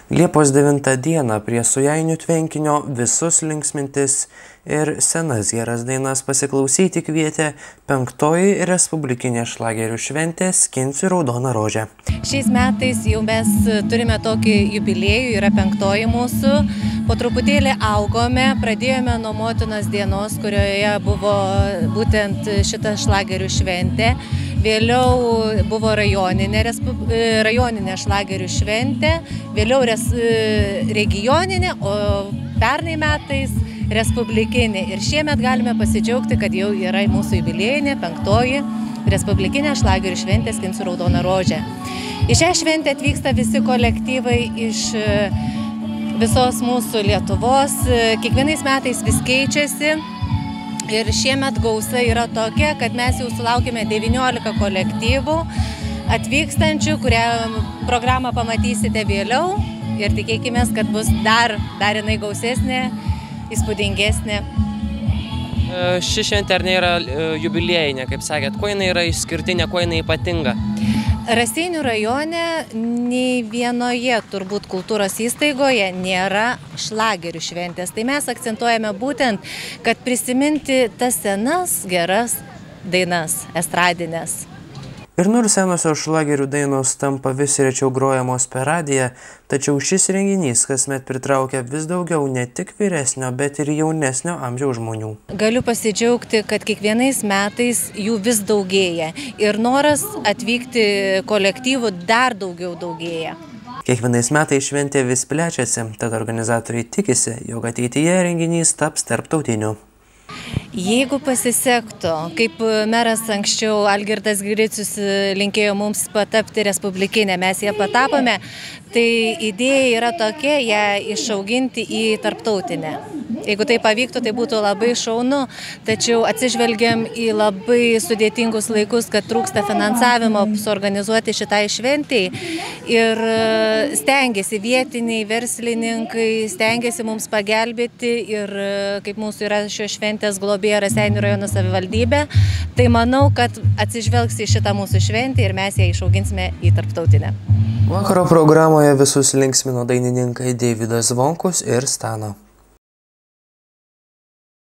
Liepos 9 dieną prie Sujainių tvenkinio visus linksmintis ir senas geras dainas pasiklausyti kvietė 5-oji Respublikinė šlagerių šventė Skinsiu raudoną rožę. Šiais metais jau mes turime tokį jubiliejų, yra 5-oji mūsų. Po truputėlį augome, pradėjome nuo Motinos dienos, kurioje buvo būtent šita šlagerių šventė. Vėliau buvo rajoninė šlagerių šventė, vėliau regioninė, o pernai metais respublikinė. Ir šiemet galime pasidžiaugti, kad jau yra mūsų jubiliejinė 5-oji Respublikinė šlagerių šventė Skinsiu raudoną rožę. Į šią šventę atvyksta visi kolektyvai iš visos mūsų Lietuvos. Kiekvienais metais vis keičiasi. Ir šiemet gausa yra tokia, kad mes jau sulaukėme 19 kolektyvų atvykstančių, kurią programą pamatysite vėliau. Ir tikėkime, kad bus dar jinai gausesnė, įspūdingesnė. Ši šventė ar ne yra jubiliejinė, kaip sakėt, kuo jinai yra išskirtinė, kuo jinai ypatinga? Raseinių rajone nei vienoje turbūt kultūros įstaigoje nėra šlagerių šventės. Tai mes akcentuojame būtent, kad prisiminti tas senas geras dainas, estradinės. Ir nors senosios šlagerių dainos tampa vis rečiau grojamos per radiją, tačiau šis renginys kasmet pritraukia vis daugiau ne tik vyresnio, bet ir jaunesnio amžiaus žmonių. Galiu pasidžiaugti, kad kiekvienais metais jų vis daugėja ir noras atvykti kolektyvų dar daugiau daugėja. Kiekvienais metais šventė vis plečiasi, tad organizatoriai tikisi, jog ateityje renginys taps tarptautiniu. Jeigu pasisektų, kaip meras anksčiau Algirdas Gricius linkėjo mums patapti respublikinę, mes ją patapome, tai idėja yra tokia, ją išauginti į tarptautinę. Jeigu tai pavyktų, tai būtų labai šaunu, tačiau atsižvelgiam į labai sudėtingus laikus, kad trūksta finansavimo suorganizuoti šitai šventei ir stengiasi vietiniai verslininkai, stengiasi mums pagelbėti ir kaip mūsų yra šios šventės globėja Raseinių rajono savivaldybė, tai manau, kad atsižvelgs į šitą mūsų šventę ir mes ją išauginsime į tarptautinę. Vakaro programoje visus linksmino dainininkai Deividas Zvonkus ir Stano.